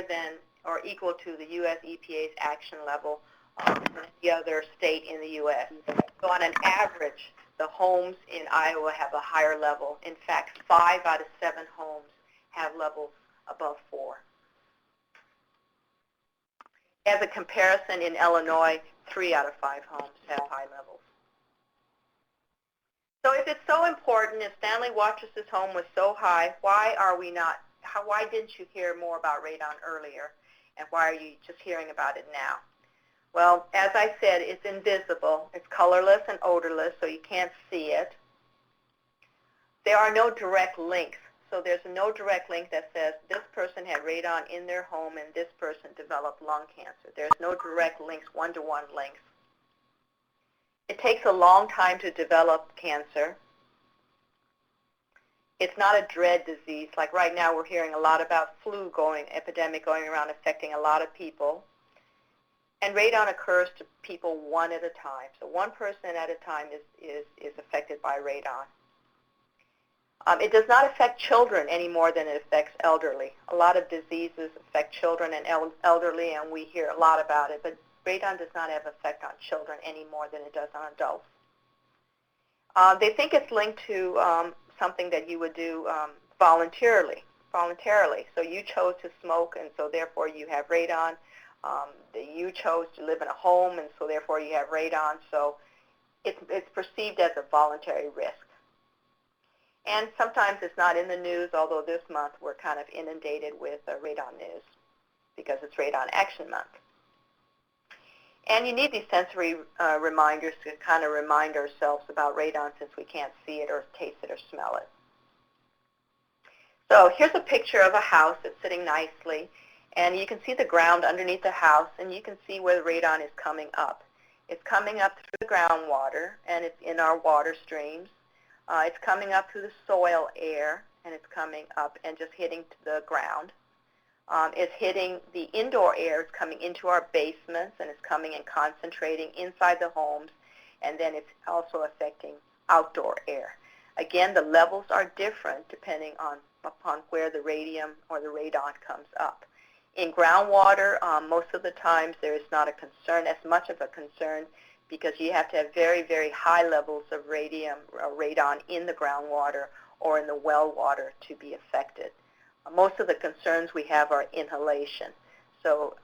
than or equal to the U.S. EPA's action level than any other state in the U.S. So on an average, the homes in Iowa have a higher level. In fact, 5 out of 7 homes have levels above 4. As a comparison, in Illinois, 3 out of 5 homes have high levels. So if it's so important, if Stanley Watrous' home was so high, why didn't you hear more about radon earlier? And why are you just hearing about it now? Well, as I said, it's invisible. It's colorless and odorless, so you can't see it. There are no direct links. So there's no direct link that says this person had radon in their home and this person developed lung cancer. There's no direct links, one-to-one links. It takes a long time to develop cancer. It's not a dread disease. Like right now we're hearing a lot about flu epidemic going around affecting a lot of people. And radon occurs to people one at a time. So one person at a time is affected by radon. It does not affect children any more than it affects elderly. A lot of diseases affect children and elderly, and we hear a lot about it, but radon does not have effect on children any more than it does on adults. They think it's linked to something that you would do voluntarily. So you chose to smoke, and so therefore you have radon. You chose to live in a home, and so therefore you have radon. So it's perceived as a voluntary risk. And sometimes it's not in the news, although this month we're kind of inundated with radon news because it's Radon Action Month. And you need these sensory reminders to kind of remind ourselves about radon since we can't see it or taste it or smell it. So here's a picture of a house that's sitting nicely, and you can see the ground underneath the house, and you can see where the radon is coming up. It's coming up through the groundwater, and it's in our water streams. It's coming up through the soil air, and it's coming up and just hitting the ground. It's hitting the indoor air. It's coming into our basements, and it's coming and concentrating inside the homes, and then it's also affecting outdoor air. Again, the levels are different depending upon where the radium or the radon comes up. In groundwater, most of the times there is not a concern, as much of a concern, because you have to have very, very high levels of radium or radon in the groundwater or in the well water to be affected. Most of the concerns we have are inhalation. So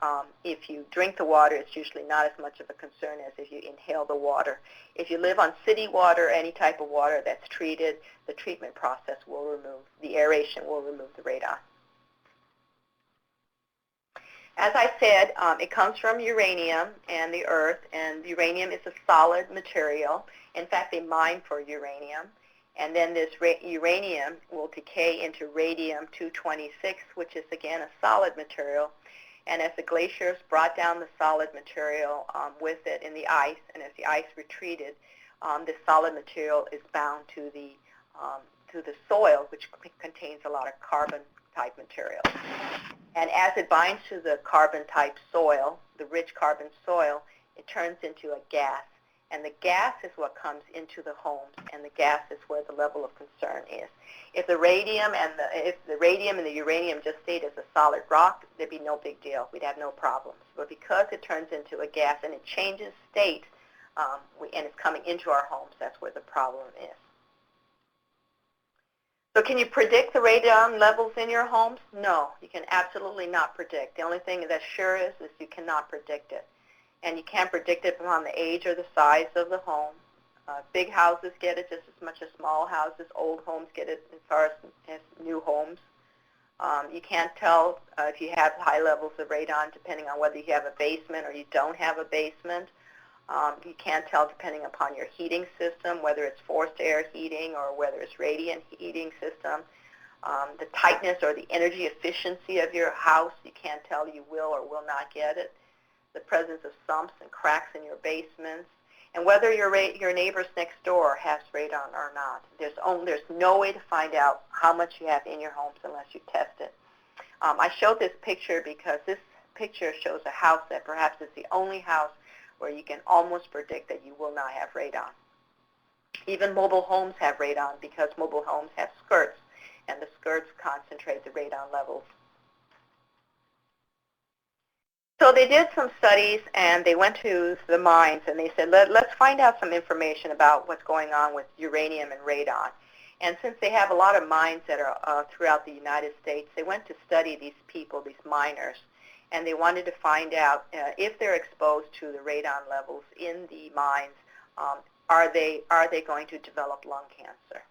if you drink the water, it's usually not as much of a concern as if you inhale the water. If you live on city water, any type of water that's treated, the treatment process will remove, the aeration will remove the radon. As I said, it comes from uranium and the earth, and uranium is a solid material. In fact, they mine for uranium. And then this uranium will decay into radium-226, which is, again, a solid material. And as the glaciers brought down the solid material with it in the ice, and as the ice retreated, this solid material is bound to the soil, which contains a lot of carbon-type material. And as it binds to the carbon-type soil, the rich carbon soil, it turns into a gas. And the gas is what comes into the homes, and the gas is where the level of concern is. If the radium and the uranium just stayed as a solid rock, there'd be no big deal. We'd have no problems. But because it turns into a gas and it changes state, and it's coming into our homes, that's where the problem is. So can you predict the radon levels in your homes? No, you can absolutely not predict. The only thing that sure is you cannot predict it. And you can't predict it upon the age or the size of the home. Big houses get it just as much as small houses. Old homes get it as far as new homes. You can't tell if you have high levels of radon depending on whether you have a basement or you don't have a basement. You can't tell depending upon your heating system, whether it's forced air heating or whether it's radiant heating system. The tightness or the energy efficiency of your house, you can't tell you will or will not get it. The presence of sumps and cracks in your basements, and whether your neighbors next door has radon or not. There's no way to find out how much you have in your homes unless you test it. I showed this picture because this picture shows a house that perhaps is the only house where you can almost predict that you will not have radon. Even mobile homes have radon because mobile homes have skirts, and the skirts concentrate the radon levels. So they did some studies, and they went to the mines, and they said, let's find out some information about what's going on with uranium and radon. And since they have a lot of mines that are throughout the United States, they went to study these people, these miners, and they wanted to find out if they're exposed to the radon levels in the mines, are they going to develop lung cancer?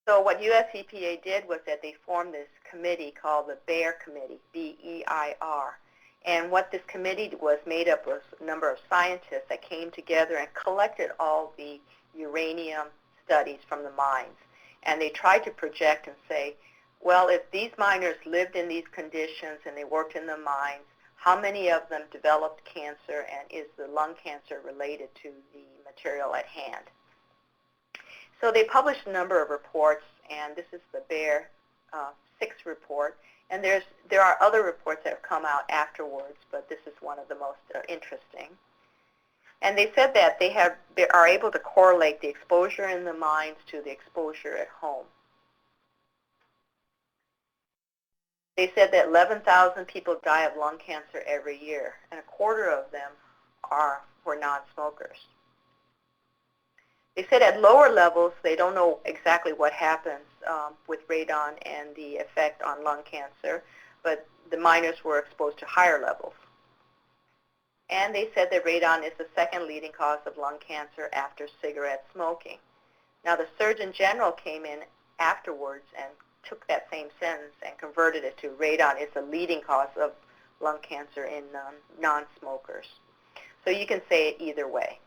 So what US EPA did was that they formed this committee called the BEIR Committee, B-E-I-R. And what this committee was made up was a number of scientists that came together and collected all the uranium studies from the mines. And they tried to project and say, well, if these miners lived in these conditions and they worked in the mines, how many of them developed cancer, and is the lung cancer related to the material at hand? So they published a number of reports, and this is the BEIR 6 report. And there are other reports that have come out afterwards, but this is one of the most interesting. And they said that they are able to correlate the exposure in the mines to the exposure at home. They said that 11,000 people die of lung cancer every year, and a quarter of them were non-smokers. They said at lower levels, they don't know exactly what happens with radon and the effect on lung cancer, but the miners were exposed to higher levels. And they said that radon is the second leading cause of lung cancer after cigarette smoking. Now, the Surgeon General came in afterwards and took that same sentence and converted it to radon is the leading cause of lung cancer in non-smokers. So you can say it either way.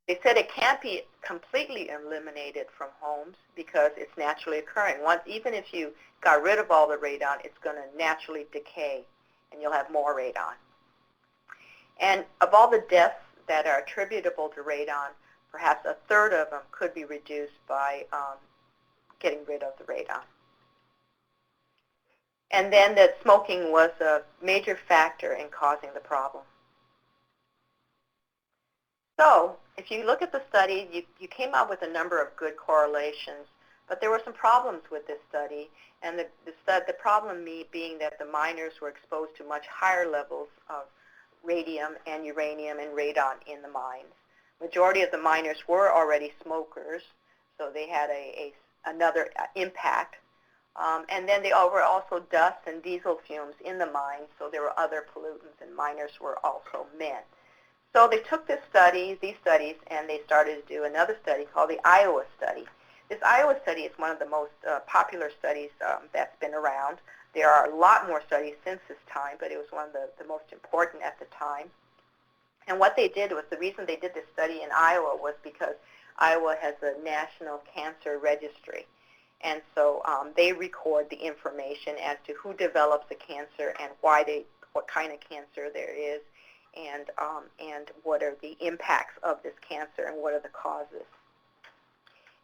They said it can't be completely eliminated from homes because it's naturally occurring. Even if you got rid of all the radon, it's going to naturally decay, and you'll have more radon. And of all the deaths that are attributable to radon, perhaps a third of them could be reduced by getting rid of the radon. And then that smoking was a major factor in causing the problem. So if you look at the study, you came up with a number of good correlations, but there were some problems with this study, and the problem being that the miners were exposed to much higher levels of radium and uranium and radon in the mines. Majority of the miners were already smokers, so they had another impact. And then there were also dust and diesel fumes in the mines, so there were other pollutants, and miners were also men. So they took these studies, and they started to do another study called the Iowa study. This Iowa study is one of the most popular studies that's been around. There are a lot more studies since this time, but it was one of the most important at the time. And what they did was, the reason they did this study in Iowa was because Iowa has a national cancer registry. And so they record the information as to who develops the cancer and what kind of cancer there is, and what are the impacts of this cancer and what are the causes.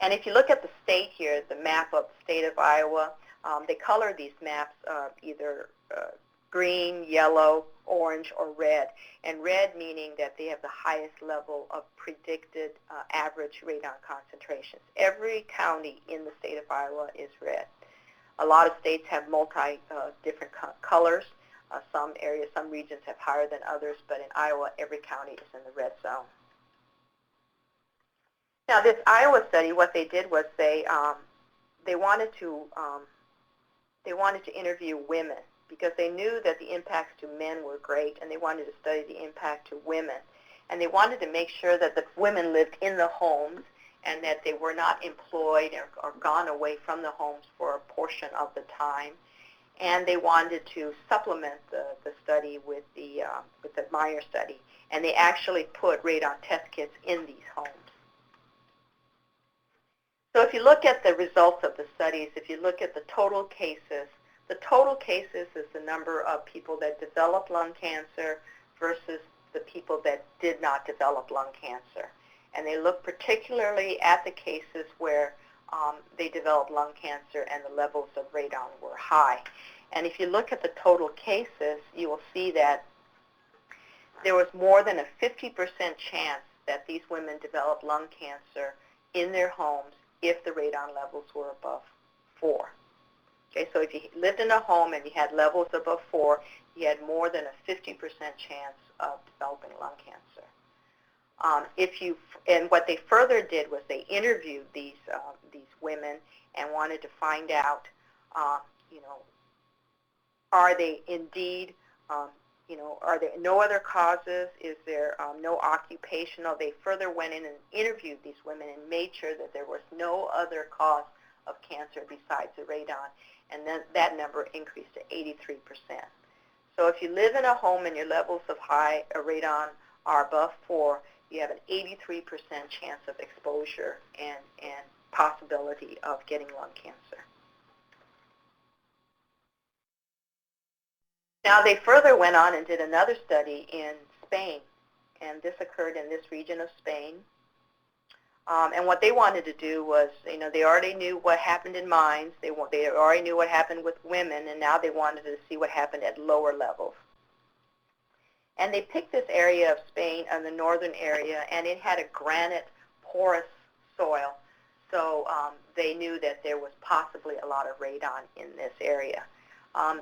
And if you look at the state here, the map of the state of Iowa, they color these maps either green, yellow, orange, or red. And red meaning that they have the highest level of predicted average radon concentrations. Every county in the state of Iowa is red. A lot of states have different colors. Some areas, some regions have higher than others, but in Iowa, every county is in the red zone. Now, this Iowa study, what they did was they wanted to interview women because they knew that the impacts to men were great, and they wanted to study the impact to women. And they wanted to make sure that the women lived in the homes and that they were not employed or gone away from the homes for a portion of the time. And they wanted to supplement the study with the Meyer study. And they actually put radon test kits in these homes. So if you look at the results of the studies, if you look at the total cases is the number of people that developed lung cancer versus the people that did not develop lung cancer. And they look particularly at the cases where they developed lung cancer and the levels of radon were high. And if you look at the total cases, you will see that there was more than a 50% chance that these women developed lung cancer in their homes if the radon levels were above 4. Okay, so if you lived in a home and you had levels above 4, you had more than a 50% chance of developing lung cancer. And what they further did was they interviewed these women and wanted to find out, you know, are they indeed, you know, are there no other causes? Is there no occupational? They further went in and interviewed these women and made sure that there was no other cause of cancer besides the radon, and then that number increased to 83%. So if you live in a home and your levels of high radon are above 4, you have an 83% chance of exposure and possibility of getting lung cancer. Now they further went on and did another study in Spain, and this occurred in this region of Spain. And what they wanted to do was, you know, they already knew what happened in mines, they already knew what happened with women, and now they wanted to see what happened at lower levels. And they picked this area of Spain, the northern area, and it had a granite porous soil. So they knew that there was possibly a lot of radon in this area.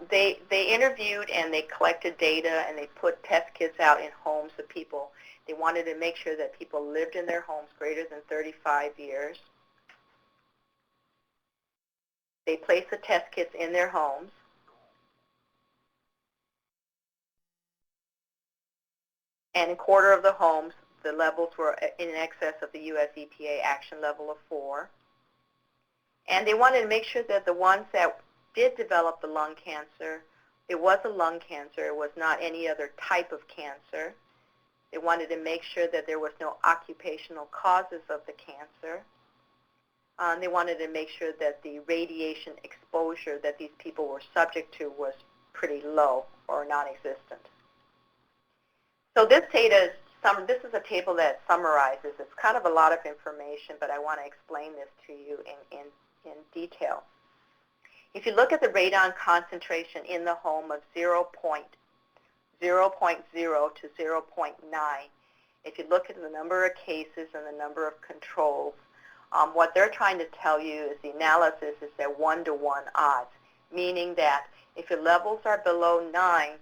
They interviewed and they collected data and they put test kits out in homes of people. They wanted to make sure that people lived in their homes greater than 35 years. They placed the test kits in their homes. And in a quarter of the homes, the levels were in excess of the U.S. EPA action level of 4. And they wanted to make sure that the ones that did develop the lung cancer, it was a lung cancer, it was not any other type of cancer. They wanted to make sure that there was no occupational causes of the cancer. They wanted to make sure that the radiation exposure that these people were subject to was pretty low or non-existent. So this data this is a table that summarizes. It's kind of a lot of information, but I want to explain this to you in detail. If you look at the radon concentration in the home of 0.0 to 0.9, if you look at the number of cases and the number of controls, what they're trying to tell you is the analysis is at 1-to-1 odds, meaning that if your levels are below 9,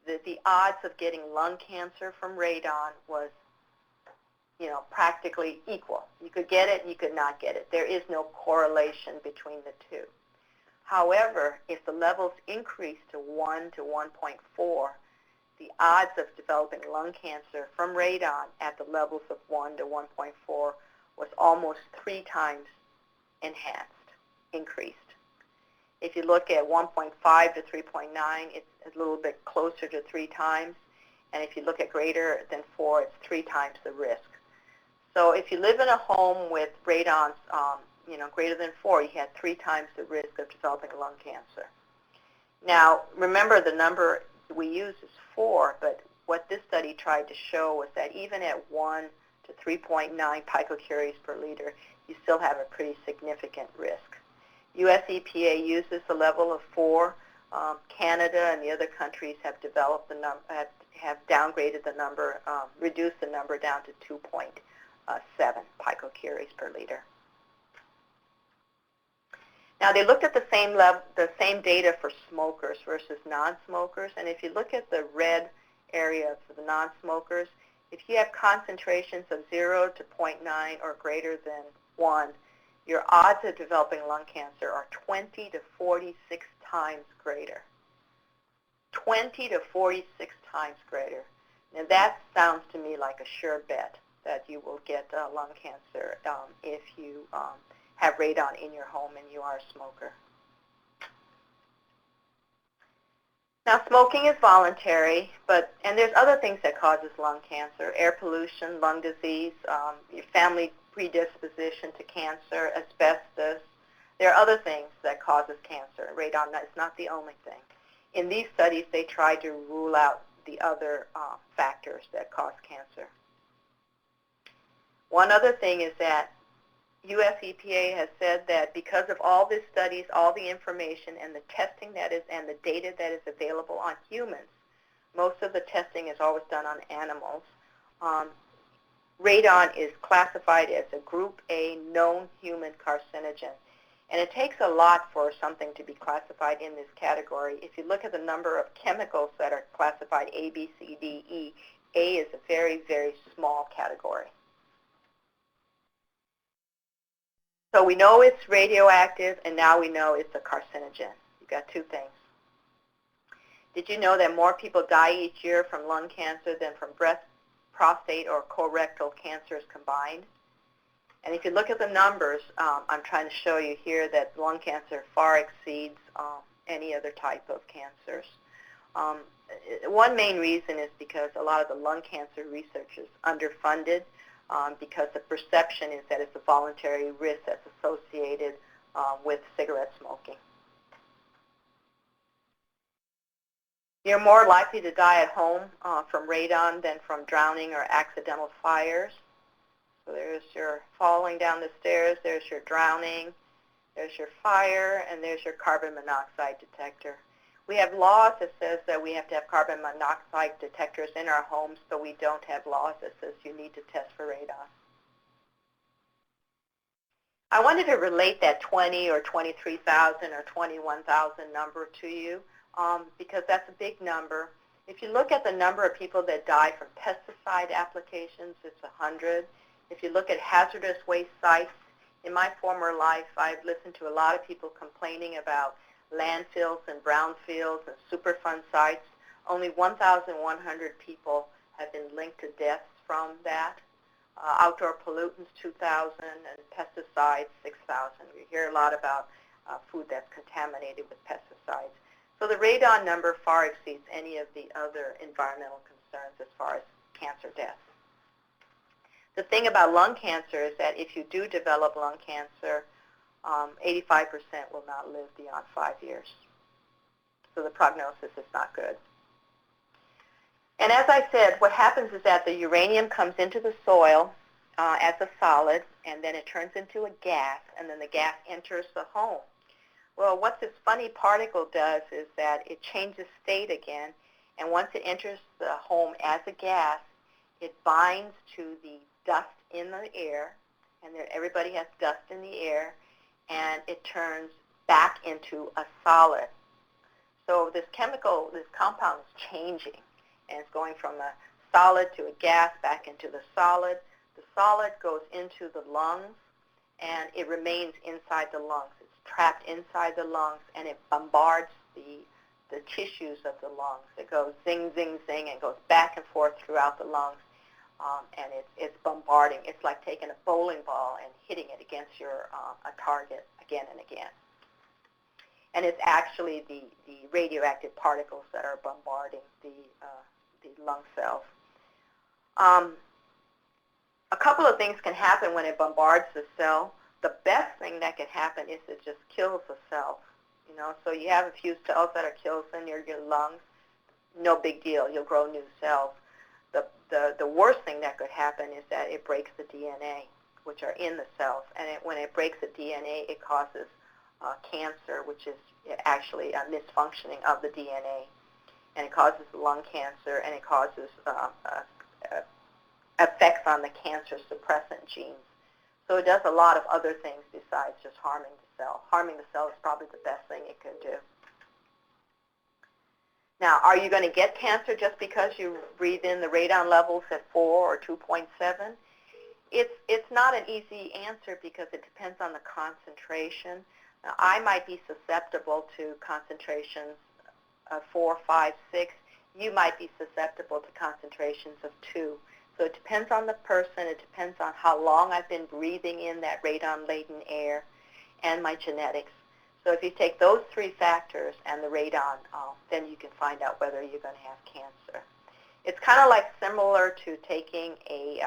the odds of getting lung cancer from radon was, you know, practically equal. You could get it, you could not get it. There is no correlation between the two. However, if the levels increase to 1 to 1.4, the odds of developing lung cancer from radon at the levels of 1 to 1.4 was almost 3 times increased. If you look at 1.5 to 3.9, it's a little bit closer to 3 times. And if you look at greater than 4, it's 3 times the risk. So if you live in a home with radons, you know, greater than 4, you had 3 times the risk of developing lung cancer. Now, remember the number we use is 4, but what this study tried to show was that even at 1 to 3.9 picocuries per liter, you still have a pretty significant risk. U.S. EPA uses the level of 4. Canada and the other countries have developed the have downgraded the number, reduced the number down to 2.7 picocuries per liter. Now they looked at the same data for smokers versus non-smokers, and if you look at the red area for the non-smokers, if you have concentrations of 0 to 0.9 or greater than 1, your odds of developing lung cancer are 20 to 46 times greater. 20 to 46 times greater. Now that sounds to me like a sure bet that you will get lung cancer if you have radon in your home and you are a smoker. Now smoking is voluntary, and there's other things that causes lung cancer: air pollution, lung disease, your family predisposition to cancer, asbestos. There are other things that causes cancer. Radon is not the only thing. In these studies, they tried to rule out the other factors that cause cancer. One other thing is that U.S. EPA has said that because of all these studies, all the information, and the testing that is, and the data that is available on humans, most of the testing is always done on animals. Radon is classified as a Group A known human carcinogen. And it takes a lot for something to be classified in this category. If you look at the number of chemicals that are classified A, B, C, D, E, A is a very, very small category. So we know it's radioactive, and now we know it's a carcinogen. You've got two things. Did you know that more people die each year from lung cancer than from breast, prostate, or colorectal cancers combined? And if you look at the numbers, I'm trying to show you here that lung cancer far exceeds any other type of cancers. One main reason is because a lot of the lung cancer research is underfunded, because the perception is that it's a voluntary risk that's associated with cigarette smoking. You're more likely to die at home from radon than from drowning or accidental fires. So there's your falling down the stairs, there's your drowning, there's your fire, and there's your carbon monoxide detector. We have laws that says that we have to have carbon monoxide detectors in our homes, but we don't have laws that says you need to test for radon. I wanted to relate that 20 or 23,000 or 21,000 number to you because that's a big number. If you look at the number of people that die from pesticide applications, it's 100. If you look at hazardous waste sites, in my former life, I've listened to a lot of people complaining about landfills and brownfields and Superfund sites. Only 1,100 people have been linked to deaths from that. Outdoor pollutants, 2,000, and pesticides, 6,000. We hear a lot about food that's contaminated with pesticides. So the radon number far exceeds any of the other environmental concerns as far as cancer deaths. The thing about lung cancer is that if you do develop lung cancer, 85% will not live beyond 5 years. So the prognosis is not good. And as I said, what happens is that the uranium comes into the soil as a solid, and then it turns into a gas, and then the gas enters the home. Well, what this funny particle does is that it changes state again, and once it enters the home as a gas, it binds to the dust in the air, and everybody has dust in the air, and it turns back into a solid. So this chemical, this compound is changing, and it's going from a solid to a gas back into the solid. The solid goes into the lungs, and it remains inside the lungs. It's trapped inside the lungs, and it bombards the tissues of the lungs. It goes zing, zing, zing, and goes back and forth throughout the lungs. And it's bombarding. It's like taking a bowling ball and hitting it against a target again and again. And it's actually the radioactive particles that are bombarding the lung cells. A couple of things can happen when it bombards the cell. The best thing that can happen is it just kills the cell. You know, so you have a few cells that are killed in your lungs. No big deal. You'll grow new cells. The worst thing that could happen is that it breaks the DNA, which are in the cells. And when it breaks the DNA, it causes cancer, which is actually a misfunctioning of the DNA. And it causes lung cancer, and it causes effects on the cancer suppressant genes. So it does a lot of other things besides just harming the cell. Harming the cell is probably the best thing it could do. Now, are you going to get cancer just because you breathe in the radon levels at 4 or 2.7? It's not an easy answer because it depends on the concentration. Now, I might be susceptible to concentrations of 4, 5, 6. You might be susceptible to concentrations of 2. So it depends on the person. It depends on how long I've been breathing in that radon-laden air and my genetics. So if you take those 3 factors and the radon, then you can find out whether you're going to have cancer. It's kind of like similar to taking a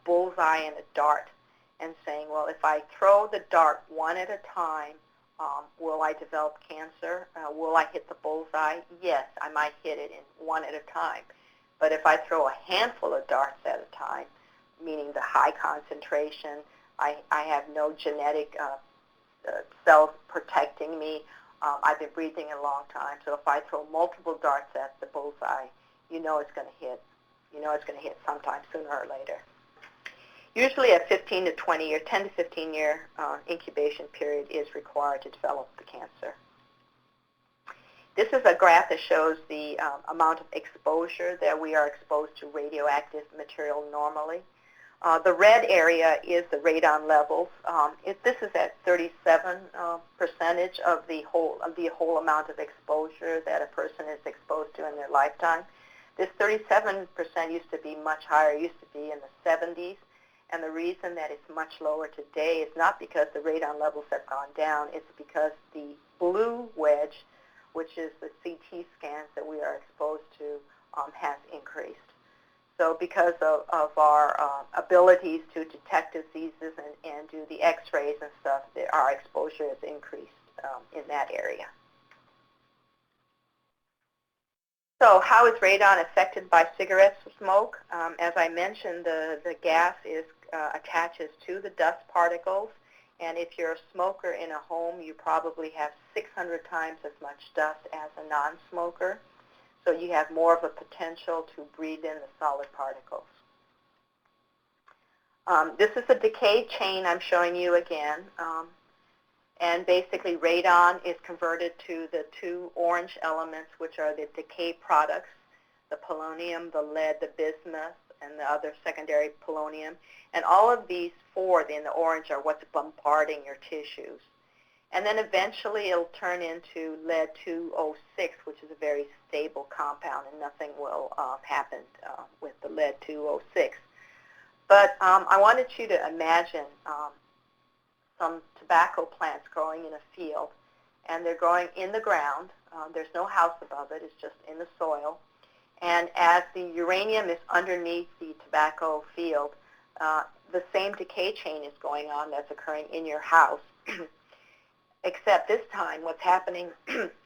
bullseye and a dart and saying, well, if I throw the dart one at a time, will I develop cancer? Will I hit the bullseye? Yes, I might hit it in one at a time. But if I throw a handful of darts at a time, meaning the high concentration, I have no genetic cells protecting me. I've been breathing a long time, so if I throw multiple darts at the bullseye, you know it's going to hit. You know it's going to hit sometime sooner or later. Usually a 15 to 20 year, 10 to 15 year incubation period is required to develop the cancer. This is a graph that shows the amount of exposure that we are exposed to radioactive material normally. The red area is the radon levels. This is at 37% of the whole amount of exposure that a person is exposed to in their lifetime. This 37% used to be much higher, used to be in the 70s. And the reason that it's much lower today is not because the radon levels have gone down, it's because the blue wedge, which is the CT scans that we are exposed to, has increased. So because of our abilities to detect diseases and do the x-rays and stuff, our exposure has increased in that area. So how is radon affected by cigarette smoke? As I mentioned, the gas attaches to the dust particles, and if you're a smoker in a home, you probably have 600 times as much dust as a non-smoker. So you have more of a potential to breathe in the solid particles. This is a decay chain I'm showing you again. And basically radon is converted to the two orange elements, which are the decay products, the polonium, the lead, the bismuth, and the other secondary polonium. And all of these four in the orange are what's bombarding your tissues. And then eventually it'll turn into lead-206, which is a very stable compound, and nothing will happen with the lead-206. But I wanted you to imagine some tobacco plants growing in a field, and they're growing in the ground. There's no house above it. It's just in the soil. And as the uranium is underneath the tobacco field, the same decay chain is going on that's occurring in your house. Except this time what's happening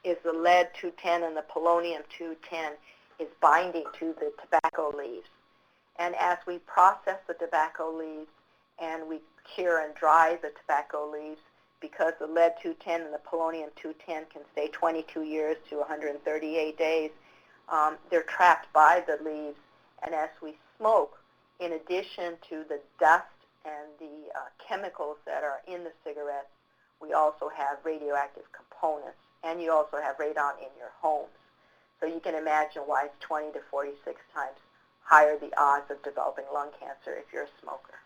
is the lead-210 and the polonium-210 is binding to the tobacco leaves. And as we process the tobacco leaves and we cure and dry the tobacco leaves, because the lead-210 and the polonium-210 can stay 22 years to 138 days, they're trapped by the leaves. And as we smoke, in addition to the dust and the chemicals that are in the cigarettes, we also have radioactive components, and you also have radon in your homes. So you can imagine why it's 20 to 46 times higher the odds of developing lung cancer if you're a smoker.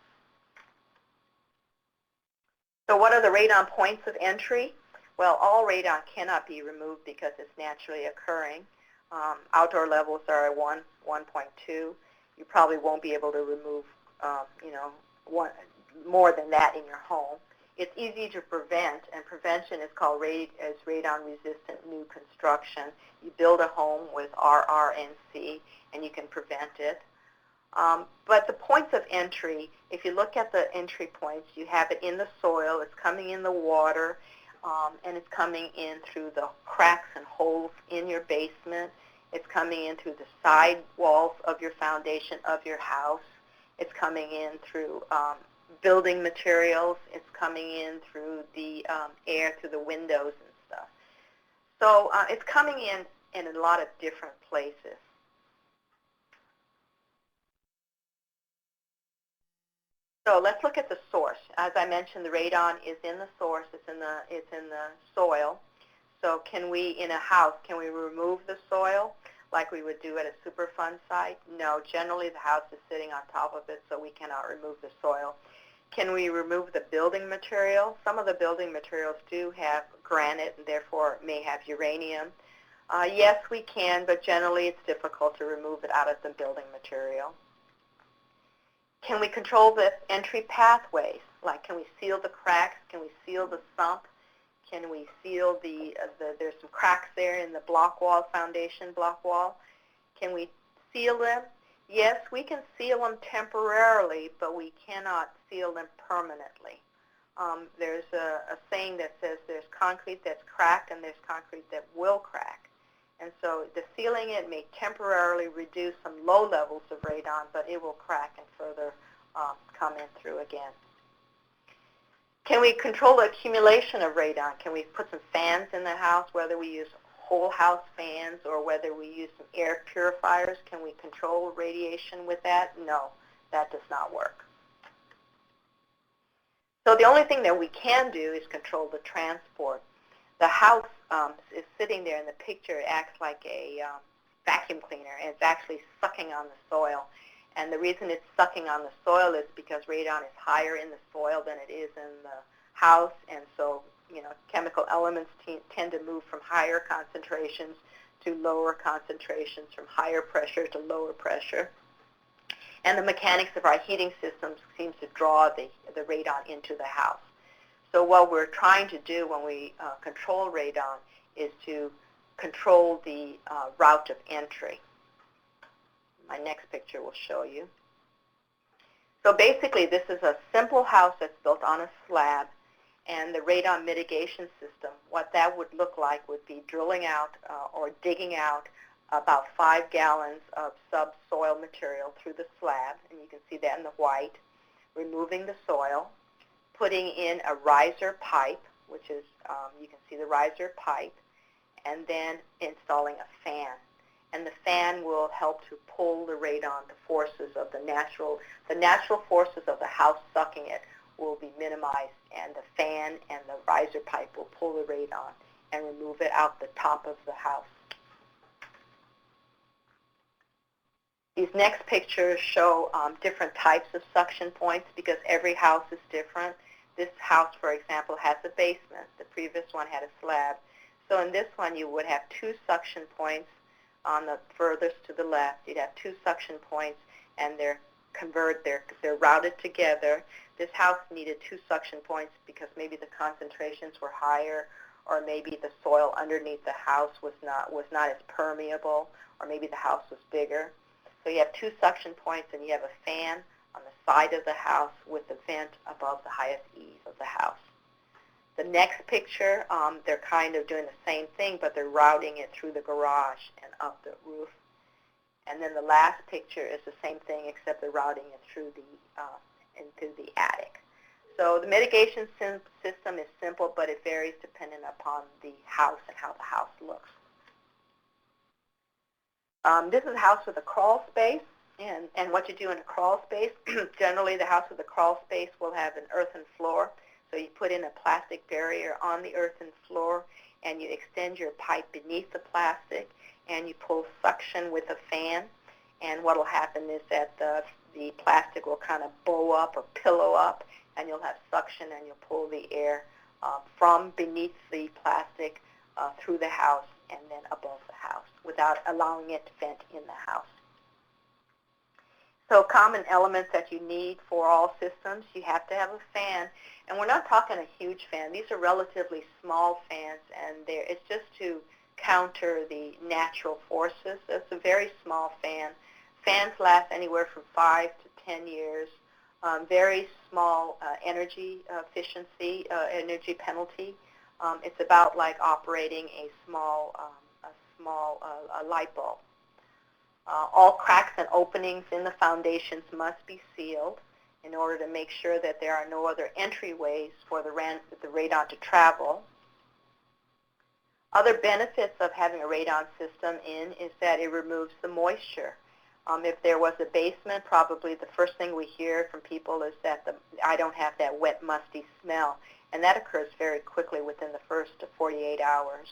So what are the radon points of entry? Well, all radon cannot be removed because it's naturally occurring. Outdoor levels are 1, 1.2. You probably won't be able to remove more than that in your home. It's easy to prevent, and prevention is called radon-resistant new construction. You build a home with RRNC, and you can prevent it. But the points of entry, if you look at the entry points, you have it in the soil, it's coming in the water, and it's coming in through the cracks and holes in your basement. It's coming in through the side walls of your foundation of your house. It's coming in through building materials. It's coming in through the air, through the windows and stuff. So it's coming in a lot of different places. So let's look at the source. As I mentioned, the radon is in the source. It's in the soil. So can we, in a house, can we remove the soil like we would do at a Superfund site? No. Generally, the house is sitting on top of it, so we cannot remove the soil. Can we remove the building material? Some of the building materials do have granite and therefore may have uranium. Yes, we can, but generally it's difficult to remove it out of the building material. Can we control the entry pathways? Like, can we seal the cracks? Can we seal the sump? Can we seal there's some cracks there in the block wall, foundation block wall. Can we seal them? Yes, we can seal them temporarily, but we cannot seal them permanently. There's a saying that says there's concrete that's cracked and there's concrete that will crack. And so the sealing it may temporarily reduce some low levels of radon, but it will crack and further come in through again. Can we control the accumulation of radon? Can we put some fans in the house, whether we use whole house fans or whether we use some air purifiers? Can we control radiation with that? No, that does not work. So the only thing that we can do is control the transport. The house is sitting there in the picture. It acts like a vacuum cleaner, and it's actually sucking on the soil. And the reason it's sucking on the soil is because radon is higher in the soil than it is in the house, and so chemical elements tend to move from higher concentrations to lower concentrations, from higher pressure to lower pressure. And the mechanics of our heating systems seems to draw the radon into the house. So what we're trying to do when we control radon is to control the route of entry. My next picture will show you. So basically, this is a simple house that's built on a slab, and the radon mitigation system, what that would look like would be drilling out or digging out about 5 gallons of subsoil material through the slab, and you can see that in the white, removing the soil, putting in a riser pipe, which is, you can see the riser pipe, and then installing a fan. And the fan will help to pull the radon, the forces of the natural forces of the house sucking it will be minimized, and the fan and the riser pipe will pull the radon and remove it out the top of the house. These next pictures show different types of suction points because every house is different. This house, for example, has a basement. The previous one had a slab. So in this one, you would have 2 suction points on the furthest to the left. You'd have 2 suction points, and they're routed together. This house needed 2 suction points because maybe the concentrations were higher, or maybe the soil underneath the house was not as permeable, or maybe the house was bigger. So you have 2 suction points, and you have a fan on the side of the house with the vent above the highest eaves of the house. The next picture, they're kind of doing the same thing, but they're routing it through the garage and up the roof. And then the last picture is the same thing, except they're routing it through into the attic. So the mitigation system is simple, but it varies depending upon the house and how the house looks. This is a house with a crawl space, and what you do in a crawl space, generally the house with a crawl space will have an earthen floor. So you put in a plastic barrier on the earthen floor, and you extend your pipe beneath the plastic, and you pull suction with a fan. And what will happen is that the plastic will kind of bow up or pillow up, and you'll have suction, and you'll pull the air from beneath the plastic through the house and then above the house without allowing it to vent in the house. So common elements that you need for all systems, you have to have a fan. And we're not talking a huge fan. These are relatively small fans, and it's just to counter the natural forces. It's a very small fan. Fans last anywhere from 5 to 10 years. Very small energy efficiency, energy penalty. It's about like operating a small light bulb. All cracks and openings in the foundations must be sealed in order to make sure that there are no other entryways for the radon to travel. Other benefits of having a radon system in is that it removes the moisture. If there was a basement, probably the first thing we hear from people is that I don't have that wet, musty smell, and that occurs very quickly within the first 48 hours.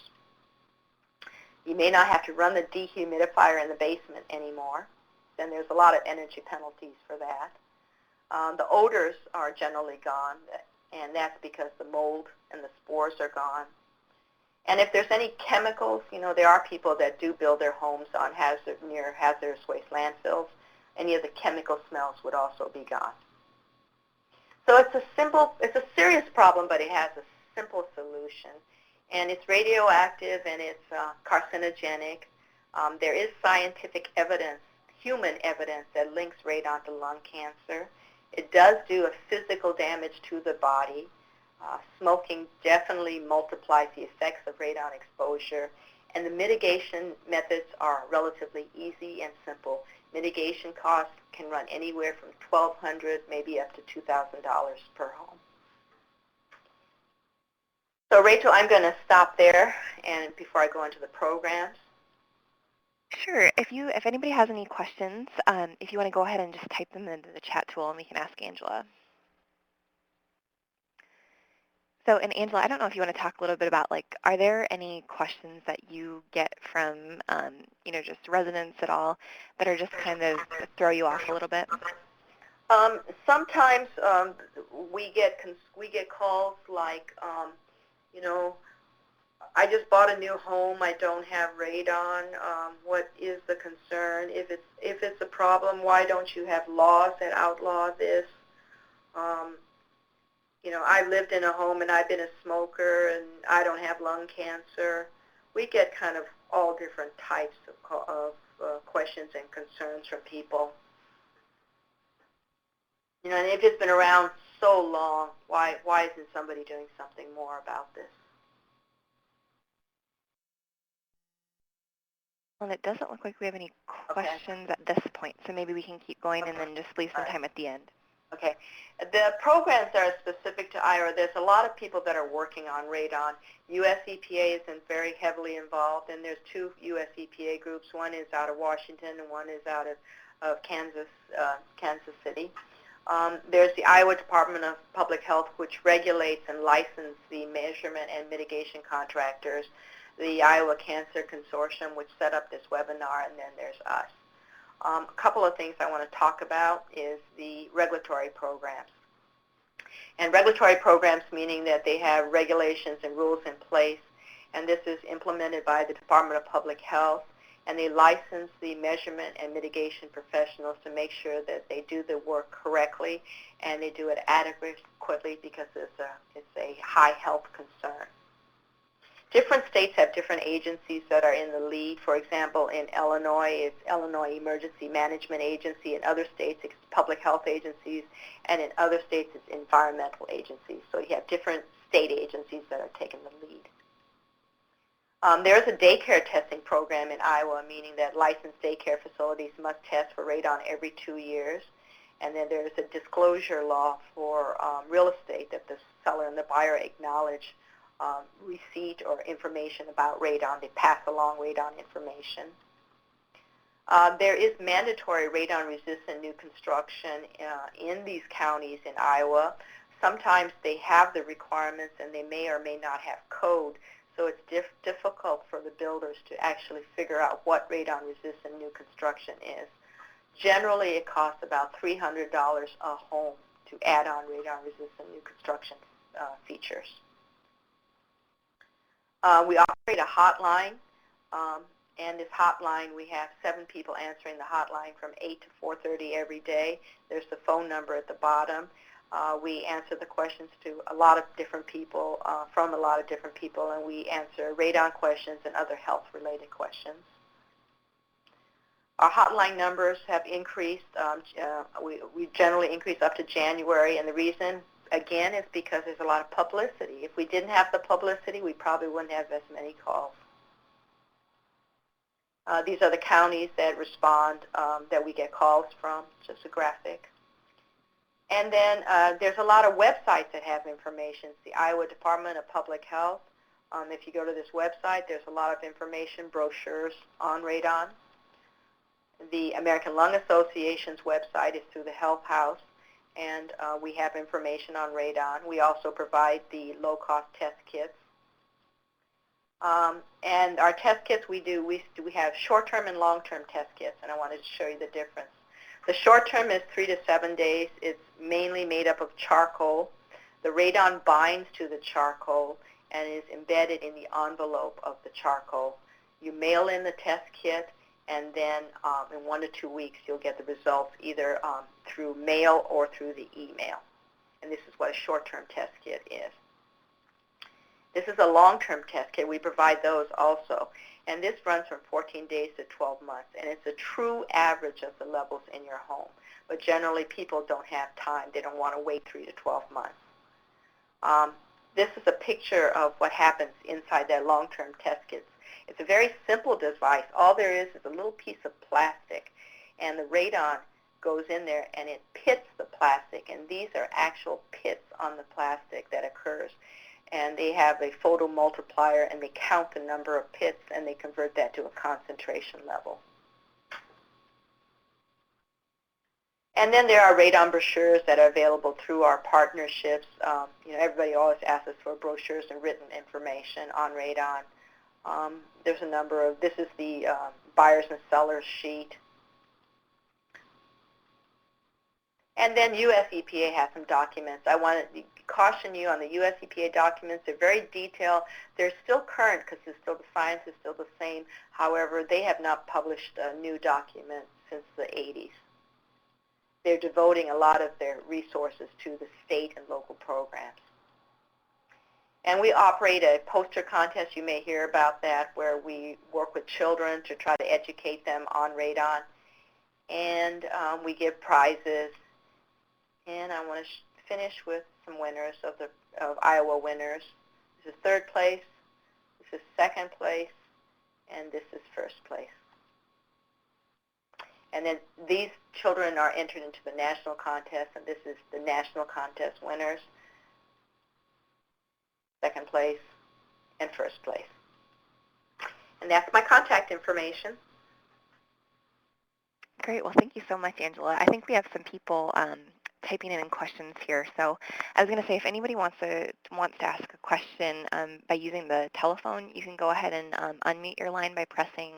You may not have to run the dehumidifier in the basement anymore. Then there's a lot of energy penalties for that. The odors are generally gone, and that's because the mold and the spores are gone. And if there's any chemicals, there are people that do build their homes on near hazardous waste landfills. Any of the chemical smells would also be gone. So it's a serious problem, but it has a simple solution. And it's radioactive, and it's carcinogenic. There is scientific evidence, human evidence, that links radon to lung cancer. It does do a physical damage to the body. Smoking definitely multiplies the effects of radon exposure. And the mitigation methods are relatively easy and simple. Mitigation costs can run anywhere from $1,200, maybe up to $2,000 per home. So Rachel, I'm going to stop there, and before I go into the programs. Sure. If anybody has any questions, if you want to go ahead and just type them into the chat tool, and we can ask Angela. So, and Angela, I don't know if you want to talk a little bit about, like, are there any questions that you get from, just residents at all that are just kind of throw you off a little bit? Sometimes we get calls like, you know, I just bought a new home. I don't have radon. What is the concern? If it's a problem, why don't you have laws that outlaw this? I lived in a home and I've been a smoker and I don't have lung cancer. We get kind of all different types of questions and concerns from people. And if it's been around so long, why isn't somebody doing something more about this? Well, it doesn't look like we have any questions at this point, so maybe we can keep going and then just leave some time at the end. Okay. The programs that are specific to IRA, there's a lot of people that are working on radon. U.S. EPA is very heavily involved, and there's two U.S. EPA groups. One is out of Washington, and one is out of Kansas City. There's the Iowa Department of Public Health, which regulates and licenses the measurement and mitigation contractors. The Iowa Cancer Consortium, which set up this webinar, and then there's us. A couple of things I want to talk about is the regulatory programs. And regulatory programs meaning that they have regulations and rules in place, and this is implemented by the Department of Public Health, and they license the measurement and mitigation professionals to make sure that they do the work correctly and they do it adequately because it's a high health concern. Different states have different agencies that are in the lead. For example, in Illinois, it's Illinois Emergency Management Agency. In other states, it's public health agencies. And in other states, it's environmental agencies. So you have different state agencies that are taking the lead. There's a daycare testing program in Iowa, meaning that licensed daycare facilities must test for radon every 2 years. And then there's a disclosure law for real estate that the seller and the buyer acknowledge receipt or information about radon. They pass along radon information. There is mandatory radon-resistant new construction in these counties in Iowa. Sometimes they have the requirements and they may or may not have code, so it's difficult for the builders to actually figure out what radon-resistant new construction is. Generally, it costs about $300 a home to add on radon-resistant new construction features. We operate a hotline, and this hotline, we have 7 people answering the hotline from 8 to 4:30 every day. There's the phone number at the bottom. We answer the questions to a lot of different people, from a lot of different people, and we answer radon questions and other health-related questions. Our hotline numbers have increased. We generally increase up to January, and the reason, again, is because there's a lot of publicity. If we didn't have the publicity, we probably wouldn't have as many calls. These are the counties that respond, that we get calls from, just a graphic. And then there's a lot of websites that have information. It's the Iowa Department of Public Health. If you go to this website, there's a lot of information, brochures on radon. The American Lung Association's website is through the Health House, and we have information on radon. We also provide the low-cost test kits. And our test kits we have short-term and long-term test kits, and I wanted to show you the difference. The short-term is 3 to 7 days. It's mainly made up of charcoal. The radon binds to the charcoal and is embedded in the envelope of the charcoal. You mail in the test kit, and then in 1 to 2 weeks you'll get the results either through mail or through the email. And this is what a short-term test kit is. This is a long-term test kit. We provide those also. And this runs from 14 days to 12 months. And it's a true average of the levels in your home. But generally people don't have time. They don't want to wait 3 to 12 months. This is a picture of what happens inside that long-term test kit. It's a very simple device. All there is a little piece of plastic, and the radon goes in there and it pits the plastic, and these are actual pits on the plastic that occurs. And they have a photo multiplier, and they count the number of pits, and they convert that to a concentration level. And then there are radon brochures that are available through our partnerships. Everybody always asks us for brochures and written information on radon. There's a number of, this is the buyers and sellers sheet. And then U.S. EPA has some documents. I want to caution you on the U.S. EPA documents. They're very detailed. They're still current because the science is still the same. However, they have not published a new document since the 80s. They're devoting a lot of their resources to the state and local programs. And we operate a poster contest. You may hear about that, where we work with children to try to educate them on radon. And we give prizes. And I want to finish with some winners of Iowa winners. This is third place, this is second place, and this is first place. And then these children are entered into the national contest, and this is the national contest winners, second place, and first place. And that's my contact information. Great. Well, thank you so much, Angela. I think we have some people typing in questions here. So I was going to say, if anybody wants to ask a question by using the telephone, you can go ahead and unmute your line by pressing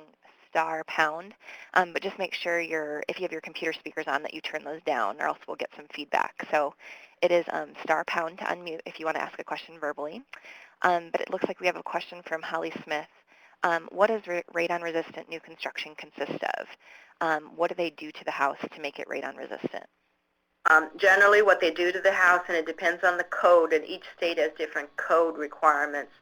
*#. But just make sure if you have your computer speakers on, that you turn those down, or else we'll get some feedback. So it is *# to unmute if you want to ask a question verbally. But it looks like we have a question from Holly Smith. What does radon-resistant new construction consist of? What do they do to the house to make it radon-resistant? Generally, what they do to the house, and it depends on the code, and each state has different code requirements.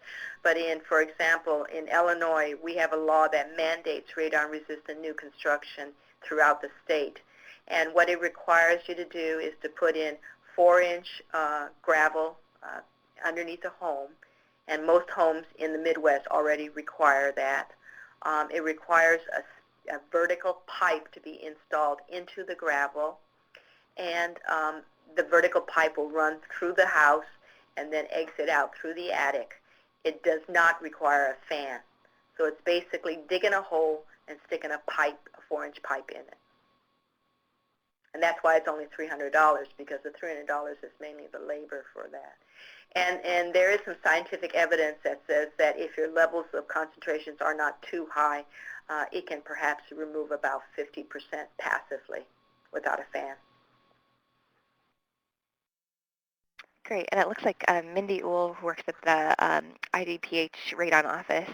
But for example, in Illinois, we have a law that mandates radon-resistant new construction throughout the state. And what it requires you to do is to put in 4-inch gravel underneath the home. And most homes in the Midwest already require that. It requires a vertical pipe to be installed into the gravel. And the vertical pipe will run through the house and then exit out through the attic. It does not require a fan. So it's basically digging a hole and sticking a pipe, a 4-inch pipe in it. And that's why it's only $300, because the $300 is mainly the labor for that. And there is some scientific evidence that says that if your levels of concentrations are not too high, it can perhaps remove about 50% passively without a fan. Great. And it looks like Mindy Uhl, who works at the IDPH Radon office,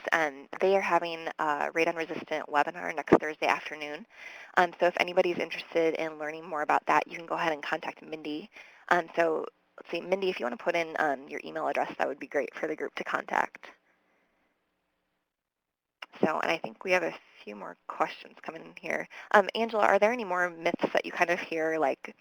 they are having a radon-resistant webinar next Thursday afternoon. So if anybody's interested in learning more about that, you can go ahead and contact Mindy. So let's see, Mindy, if you want to put in your email address, that would be great for the group to contact. So, and I think we have a few more questions coming in here. Angela, are there any more myths that you kind of hear, like,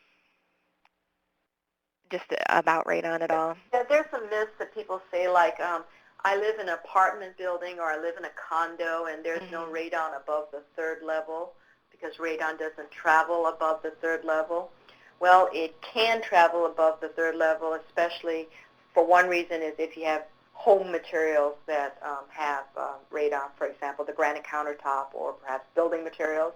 just about radon at all? Yeah, there's some myths that people say, like, I live in an apartment building or I live in a condo and there's no radon above the 3rd level because radon doesn't travel above the 3rd level. Well, it can travel above the 3rd level, especially for one reason is if you have home materials that have radon, for example, the granite countertop or perhaps building materials.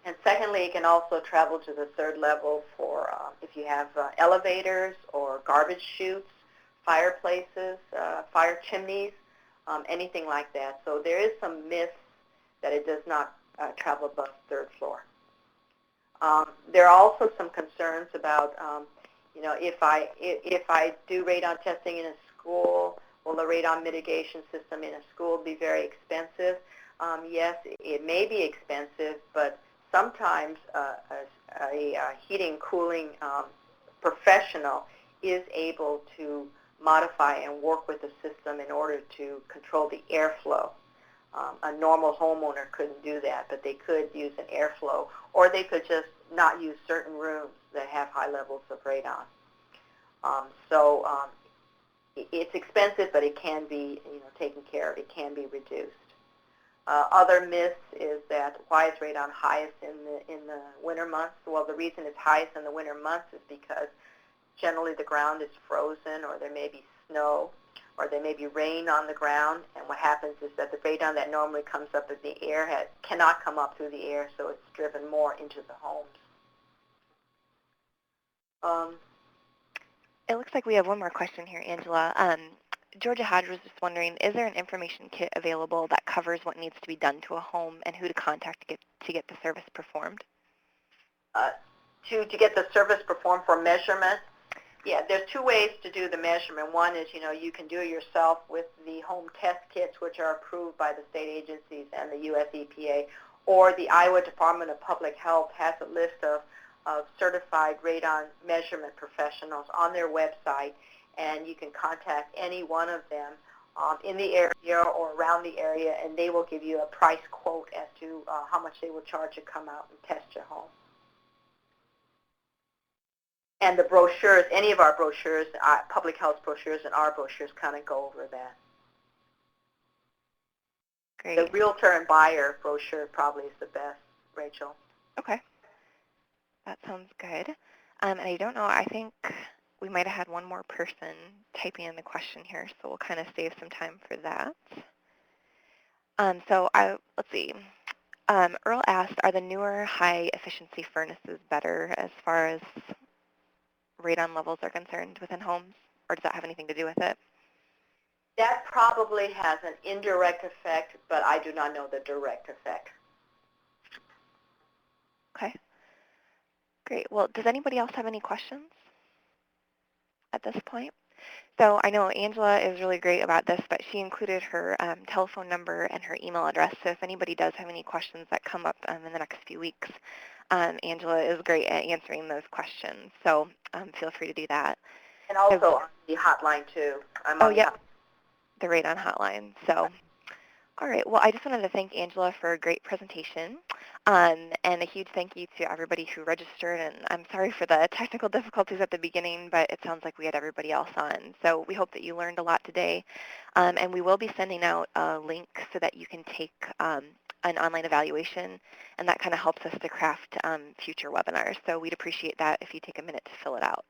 And secondly, it can also travel to the 3rd level for if you have elevators or garbage chutes, fireplaces, fire chimneys, anything like that. So there is some myth that it does not travel above 3rd floor. There are also some concerns about, if I do radon testing in a school, will the radon mitigation system in a school be very expensive? Yes, it may be expensive, but sometimes a heating, cooling professional is able to modify and work with the system in order to control the airflow. A normal homeowner couldn't do that, but they could use an airflow, or they could just not use certain rooms that have high levels of radon. It's expensive, but it can be taken care of. It can be reduced. Other myths is that why is radon highest in the winter months? Well, the reason it's highest in the winter months is because generally the ground is frozen, or there may be snow, or there may be rain on the ground, and what happens is that the radon that normally comes up in the air cannot come up through the air, so it's driven more into the homes. It looks like we have one more question here, Angela. Georgia Hodge was just wondering, is there an information kit available that covers what needs to be done to a home and who to contact to get the service performed? To get the service performed for measurement? Yeah, there's two ways to do the measurement. One is, you can do it yourself with the home test kits, which are approved by the state agencies and the U.S. EPA, or the Iowa Department of Public Health has a list of certified radon measurement professionals on their website, and you can contact any one of them in the area or around the area, and they will give you a price quote as to how much they will charge to come out and test your home. And the brochures, any of our brochures, public health brochures and our brochures kind of go over that. Great. The realtor and buyer brochure probably is the best, Rachel. Okay. That sounds good. And I don't know, I think we might have had one more person typing in the question here, so we'll kind of save some time for that. Let's see. Earl asked, are the newer high-efficiency furnaces better as far as radon levels are concerned within homes, or does that have anything to do with it? That probably has an indirect effect, but I do not know the direct effect. Okay. Great. Well, does anybody else have any questions at this point? So I know Angela is really great about this, but she included her telephone number and her email address. So if anybody does have any questions that come up in the next few weeks, Angela is great at answering those questions. So feel free to do that. And also on the hotline, too. The radon hotline. So, all right. Well, I just wanted to thank Angela for a great presentation. And a huge thank you to everybody who registered. And I'm sorry for the technical difficulties at the beginning, but it sounds like we had everybody else on. So we hope that you learned a lot today. And we will be sending out a link so that you can take an online evaluation, and that kind of helps us to craft future webinars. So we'd appreciate that if you take a minute to fill it out.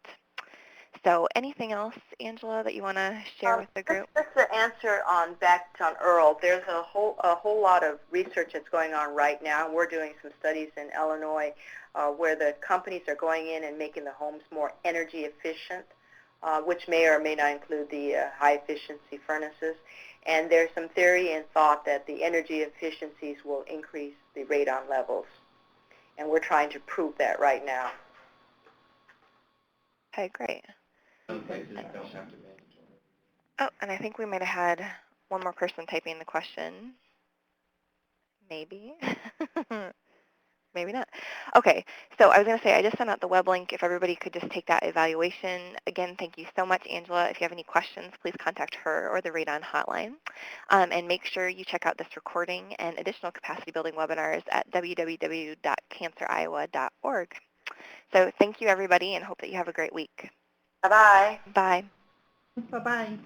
So anything else, Angela, that you want to share with the group? Just to answer back on Earl, there's a whole lot of research that's going on right now. We're doing some studies in Illinois where the companies are going in and making the homes more energy efficient, which may or may not include the high efficiency furnaces. And there's some theory and thought that the energy efficiencies will increase the radon levels. And we're trying to prove that right now. Okay, great. Oh, and I think we might have had one more person typing the question. Maybe. Maybe not. Okay, so I was going to say I just sent out the web link. If everybody could just take that evaluation. Again, thank you so much, Angela. If you have any questions, please contact her or the Radon Hotline. And make sure you check out this recording and additional capacity building webinars at www.canceroiowa.org. So thank you, everybody, and hope that you have a great week. Bye-bye. Bye. Bye-bye.